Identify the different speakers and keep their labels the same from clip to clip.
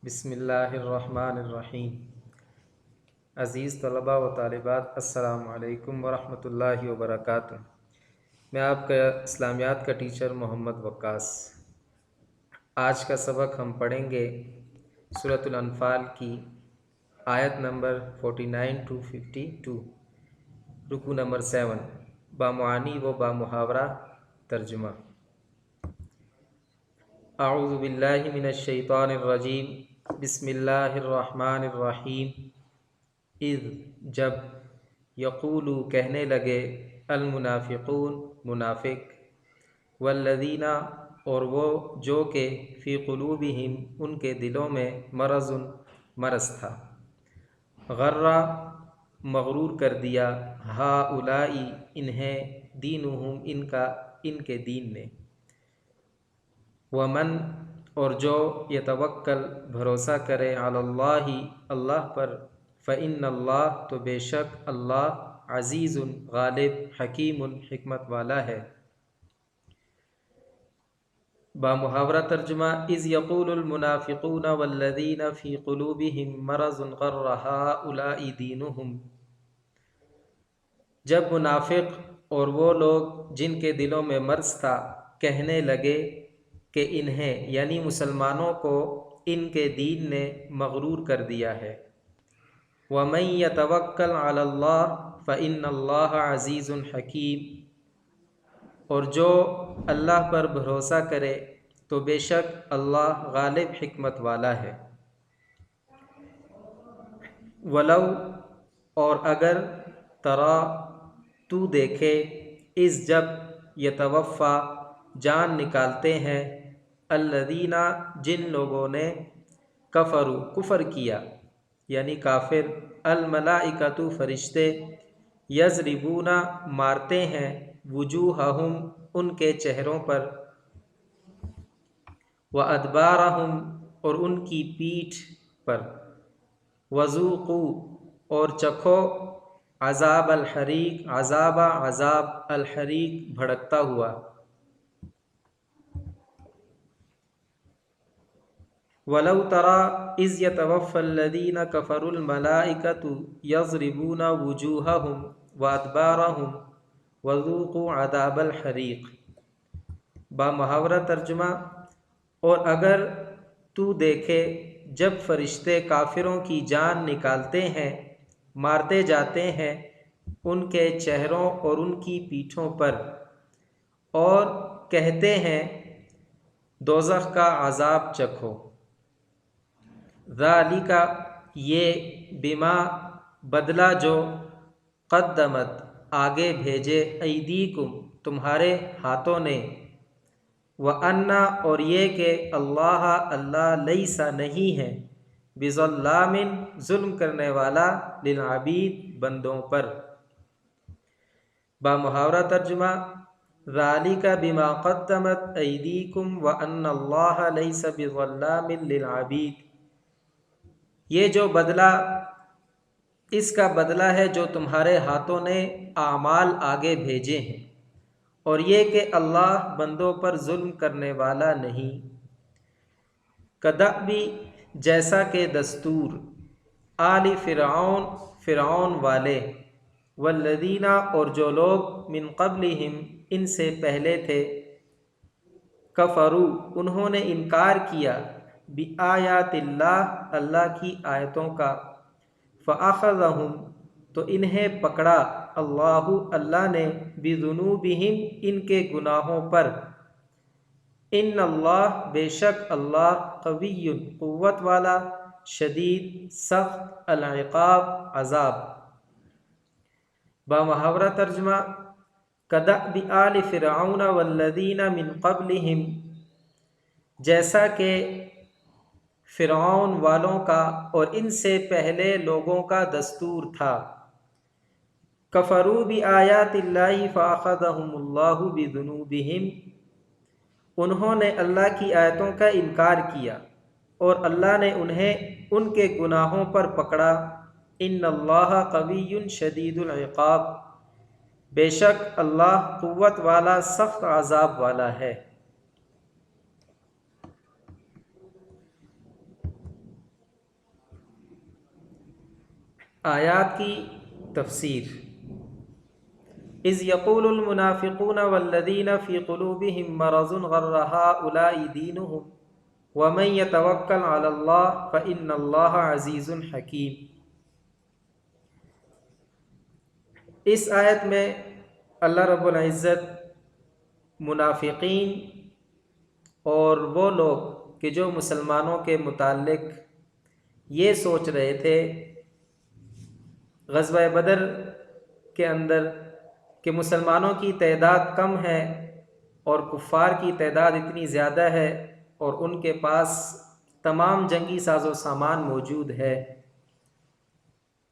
Speaker 1: بسم اللہ الرحمن الرحیم۔ عزیز طلباء و طالبات، السلام علیکم ورحمۃ اللہ وبرکاتہ۔ میں آپ کا اسلامیات کا ٹیچر محمد وقاص۔ آج کا سبق ہم پڑھیں گے سورۃ الانفال کی آیت نمبر 49 to 52، رکوع نمبر 7، بامعانی و بامحاورہ ترجمہ۔ اعوذ باللہ من الشیطان الرجیم، بسم اللہ الرحمن الرحیم۔ اذ جب، یقولو کہنے لگے، المنافقون منافق، والذین اور وہ جو کہ فی قلوبہم ان کے دلوں میں مرض مرض تھا، غرہ مغرور کر دیا، ہؤلائی انہیں، دینہم ان کے دین نے، ومن اور جو یتوکل بھروسہ کرے، علی اللہ اللہ پر، فإن اللہ تو بے شک اللہ، عزیز غالب، حکیم حکمت والا ہے۔ بامحاورہ ترجمہ۔ اذ یقول المنافقون والذین فی قلوبہم مرض غر ہؤلاء دینہم، جب منافق اور وہ لوگ جن کے دلوں میں مرض تھا کہنے لگے کہ انہیں یعنی مسلمانوں کو ان کے دین نے مغرور کر دیا ہے۔ وَمَن يَتَوَکَّلْ عَلَى اللَّهِ فَإِنَّ اللَّهَ عَزِیزٌ حَکِیم، اور جو اللہ پر بھروسہ کرے تو بے شک اللہ غالب حکمت والا ہے۔ وَلَوْ اور اگر، ترا تو دیکھے، اذ جب، یتوفیٰ جان نکالتے ہیں، الذین جن لوگوں نے، کفروا کفر کیا یعنی کافر، الملائکۃ فرشتے، یضربون مارتے ہیں، وجوہہم ان کے چہروں پر، وادبارہم اور ان کی پیٹھ پر، وذوقوا اور چکھو، عذاب الحریق عذاب الحریق بھڑکتا ہوا۔ وَلَوْ تَرَىٰ إِذْ يَتَوَفَّى الَّذِينَ كَفَرُوا الْمَلَائِكَةُ يَضْرِبُونَ وُجُوهَهُمْ وَأَدْبَارَهُمْ وَذُوقُوا عَذَابَ الْحَرِيقِ۔ بامحاورہ ترجمہ۔ اور اگر تو دیکھے جب فرشتے کافروں کی جان نکالتے ہیں، مارتے جاتے ہیں ان کے چہروں اور ان کی پیٹھوں پر، اور کہتے ہیں دوزخ کا عذاب چکھو۔ ذالک یہ، بما بدلہ جو، قدمت آگے بھیجے، ایدیکم تمہارے ہاتھوں نے، وَأَنَّ اور یہ کہ اللہ اللہ لیس نہیں ہے، بظلام ظلم کرنے والا، للعبید بندوں پر۔ بامحاورہ ترجمہ۔ ذالک بما قدمت ایدیکم وَأَنَّ اللہ لیس بظلام للعبید، یہ جو بدلہ، اس کا بدلہ ہے جو تمہارے ہاتھوں نے اعمال آگے بھیجے ہیں، اور یہ کہ اللہ بندوں پر ظلم کرنے والا نہیں۔ کدأب جیسا کہ دستور، آل فرعون فرعون والے، والذین اور جو لوگ، من قبلہم ان سے پہلے تھے، کفروا انہوں نے انکار کیا، بآیات اللہ اللہ کی آیتوں کا، فأخذہم تو انہیں پکڑا، اللہ اللہ نے، بذنوبہم ان کے گناہوں پر، ان اللہ بے شک اللہ، قوی قوت والا، شدید سخت، العقاب عذاب۔ بامحاورہ ترجمہ۔ کدأب آل فرعون والذین من قبلہم جیسا کہ فرعون والوں کا اور ان سے پہلے لوگوں کا دستور تھا، کفروا بآیات اللہ فأخذہم اللہ بذنوبہم انہوں نے اللہ کی آیتوں کا انکار کیا اور اللہ نے انہیں ان کے گناہوں پر پکڑا، ان اللہ قوی شدید العقاب بے شک اللہ قوت والا سخت عذاب والا ہے۔ آیات کی تفسیر۔ اذ یقول المنافقون والذین فی قلوبہم مرض غر ہؤلاء دینہم ومن یتوکل علی اللہ فإن اللہ عزیز حکیم۔ اس آیت میں اللہ رب العزت منافقین اور وہ لوگ کہ جو مسلمانوں کے متعلق یہ سوچ رہے تھے غزوہ بدر کے اندر کہ مسلمانوں کی تعداد کم ہے اور کفار کی تعداد اتنی زیادہ ہے اور ان کے پاس تمام جنگی ساز و سامان موجود ہے،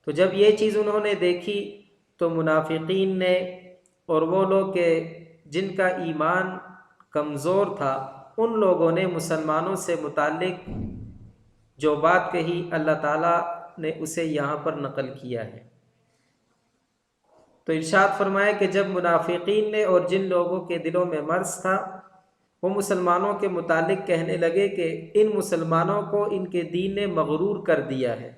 Speaker 1: تو جب یہ چیز انہوں نے دیکھی تو منافقین نے اور وہ لوگ کہ جن کا ایمان کمزور تھا ان لوگوں نے مسلمانوں سے متعلق جو بات کہی اللہ تعالیٰ نے اسے یہاں پر نقل کیا ہے۔ تو ارشاد فرمایا کہ جب منافقین نے اور جن لوگوں کے دلوں میں مرض تھا وہ مسلمانوں کے متعلق کہنے لگے کہ ان مسلمانوں کو ان کے دین نے مغرور کر دیا ہے،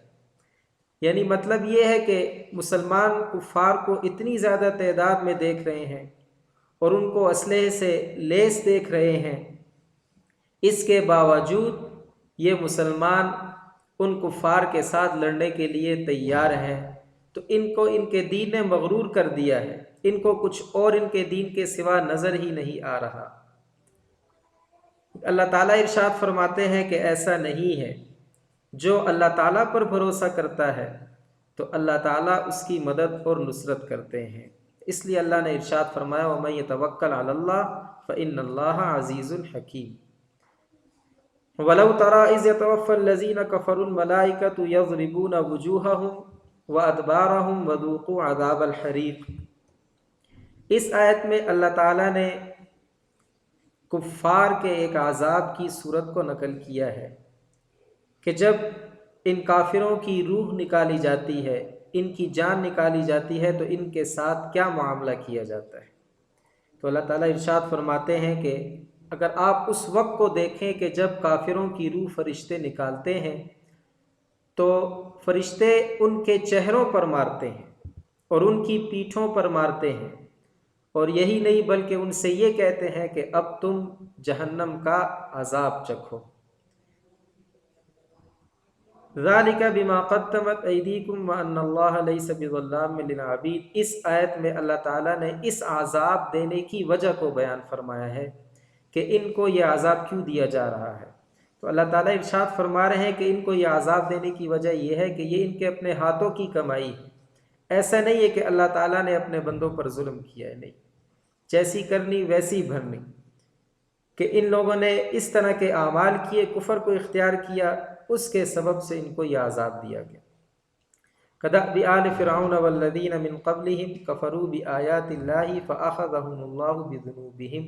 Speaker 1: یعنی مطلب یہ ہے کہ مسلمان کفار کو اتنی زیادہ تعداد میں دیکھ رہے ہیں اور ان کو اسلحے سے لیس دیکھ رہے ہیں، اس کے باوجود یہ مسلمان ان کفار کے ساتھ لڑنے کے لیے تیار ہیں، تو ان کو ان کے دین نے مغرور کر دیا ہے، ان کو کچھ اور ان کے دین کے سوا نظر ہی نہیں آ رہا۔ اللہ تعالیٰ ارشاد فرماتے ہیں کہ ایسا نہیں ہے، جو اللہ تعالیٰ پر بھروسہ کرتا ہے تو اللہ تعالیٰ اس کی مدد اور نصرت کرتے ہیں۔ اس لیے اللہ نے ارشاد فرمایا وَمَن يَتَوَكَّلْ عَلَى اللَّهِ فَإِنَّ اللَّهَ عَزِيزٌ حَكِيمٌ۔ وَلَوْ تَرَىٰ إِذْ يَتَوَفَّى الَّذِينَ كَفَرُوا الْمَلَائِكَةُ يَضْرِبُونَ وُجُوهَهُمْ وَأَدْبَارَهُمْ وَذُوقُوا عَذَابَ الْحَرِيقِ۔ اس آیت میں اللہ تعالیٰ نے کفار کے ایک عذاب کی صورت کو نقل کیا ہے کہ جب ان کافروں کی روح نکالی جاتی ہے، ان کی جان نکالی جاتی ہے تو ان کے ساتھ کیا معاملہ کیا جاتا ہے۔ تو اللہ تعالیٰ ارشاد فرماتے ہیں کہ اگر آپ اس وقت کو دیکھیں کہ جب کافروں کی روح فرشتے نکالتے ہیں تو فرشتے ان کے چہروں پر مارتے ہیں اور ان کی پیٹھوں پر مارتے ہیں، اور یہی نہیں بلکہ ان سے یہ کہتے ہیں کہ اب تم جہنم کا عذاب چکھو۔ ذَلِكَ بِمَا قَدَّمَتْ أَيْدِيكُمْ وَأَنَّ اللَّهَ لَيْسَ بِظَلَّامٍ لِّلْعَبِيدِ۔ اس آیت میں اللہ تعالیٰ نے اس عذاب دینے کی وجہ کو بیان فرمایا ہے کہ ان کو یہ عذاب کیوں دیا جا رہا ہے۔ تو اللہ تعالیٰ ارشاد فرما رہے ہیں کہ ان کو یہ عذاب دینے کی وجہ یہ ہے کہ یہ ان کے اپنے ہاتھوں کی کمائی ہے۔ ایسا نہیں ہے کہ اللہ تعالیٰ نے اپنے بندوں پر ظلم کیا ہے، نہیں، جیسی کرنی ویسی بھرنی، کہ ان لوگوں نے اس طرح کے اعمال کیے، کفر کو اختیار کیا، اس کے سبب سے ان کو یہ عذاب دیا گیا۔ كَدَأْبِ آلِ فِرْعَوْنَ وَالَّذِينَ مِن قَبْلِهِمْ كَفَرُوا بِآيَاتِ اللَّهِ فَأَخَذَهُمُ اللَّهُ بِذُنُوبِهِمْ۔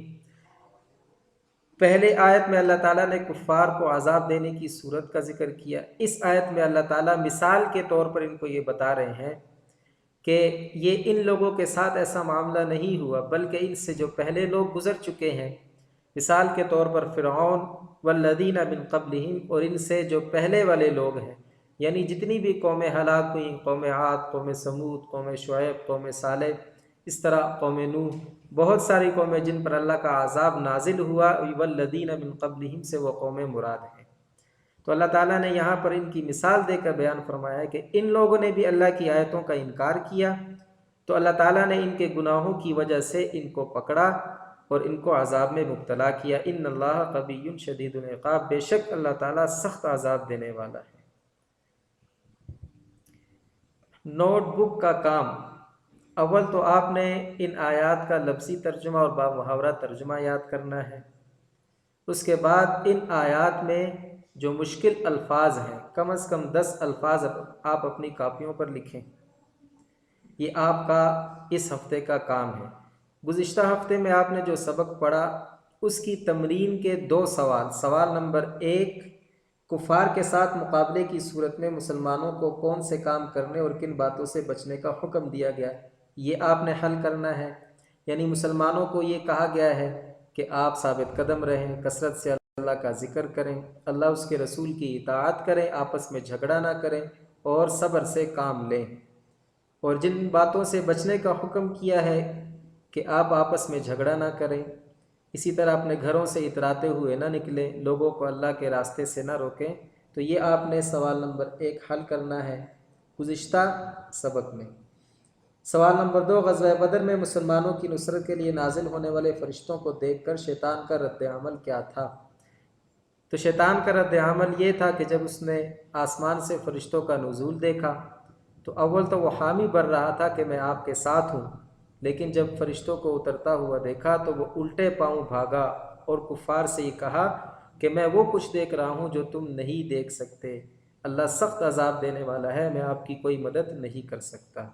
Speaker 1: پہلے آیت میں اللہ تعالیٰ نے کفار کو عذاب دینے کی صورت کا ذکر کیا، اس آیت میں اللہ تعالیٰ مثال کے طور پر ان کو یہ بتا رہے ہیں کہ یہ ان لوگوں کے ساتھ ایسا معاملہ نہیں ہوا بلکہ ان سے جو پہلے لوگ گزر چکے ہیں، مثال کے طور پر فرعون والذین من قبلہم، اور ان سے جو پہلے والے لوگ ہیں، یعنی جتنی بھی قومیں ہلاک ہوئیں، قوم عاد، قوم سمود، قوم شعیب، قوم صالح، اس طرح قوم نوح، بہت ساری قومیں جن پر اللہ کا عذاب نازل ہوا، والذین من قبلہم سے وہ قومیں مراد ہیں۔ تو اللہ تعالیٰ نے یہاں پر ان کی مثال دے کر بیان فرمایا ہے کہ ان لوگوں نے بھی اللہ کی آیتوں کا انکار کیا تو اللہ تعالیٰ نے ان کے گناہوں کی وجہ سے ان کو پکڑا اور ان کو عذاب میں مبتلا کیا۔ ان اللہ قوی شدید العقاب، بے شک اللہ تعالیٰ سخت عذاب دینے والا ہے۔ نوٹ بک کا کام، اول تو آپ نے ان آیات کا لفظی ترجمہ اور با محاورہ ترجمہ یاد کرنا ہے۔ اس کے بعد ان آیات میں جو مشکل الفاظ ہیں کم از کم 10 الفاظ آپ اپنی کاپیوں پر لکھیں، یہ آپ کا اس ہفتے کا کام ہے۔ گزشتہ ہفتے میں آپ نے جو سبق پڑھا اس کی تمرین کے 2 سوال، سوال نمبر 1، کفار کے ساتھ مقابلے کی صورت میں مسلمانوں کو کون سے کام کرنے اور کن باتوں سے بچنے کا حکم دیا گیا، یہ آپ نے حل کرنا ہے۔ یعنی مسلمانوں کو یہ کہا گیا ہے کہ آپ ثابت قدم رہیں، کثرت سے اللہ کا ذکر کریں، اللہ اس کے رسول کی اطاعت کریں، آپس میں جھگڑا نہ کریں اور صبر سے کام لیں، اور جن باتوں سے بچنے کا حکم کیا ہے کہ آپ آپس میں جھگڑا نہ کریں، اسی طرح اپنے گھروں سے اتراتے ہوئے نہ نکلیں، لوگوں کو اللہ کے راستے سے نہ روکیں۔ تو یہ آپ نے سوال نمبر 1 حل کرنا ہے گزشتہ سبق میں۔ سوال نمبر 2، غزوہ بدر میں مسلمانوں کی نصرت کے لیے نازل ہونے والے فرشتوں کو دیکھ کر شیطان کا رد عمل کیا تھا؟ تو شیطان کا رد عمل یہ تھا کہ جب اس نے آسمان سے فرشتوں کا نزول دیکھا تو اول تو وہ حامی بن رہا تھا کہ میں آپ کے ساتھ ہوں، لیکن جب فرشتوں کو اترتا ہوا دیکھا تو وہ الٹے پاؤں بھاگا اور کفار سے یہ کہا کہ میں وہ کچھ دیکھ رہا ہوں جو تم نہیں دیکھ سکتے، اللہ سخت عذاب دینے والا ہے، میں آپ کی کوئی مدد نہیں کر سکتا۔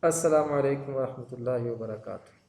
Speaker 1: السلام علیکم ورحمۃ اللہ وبرکاتہ۔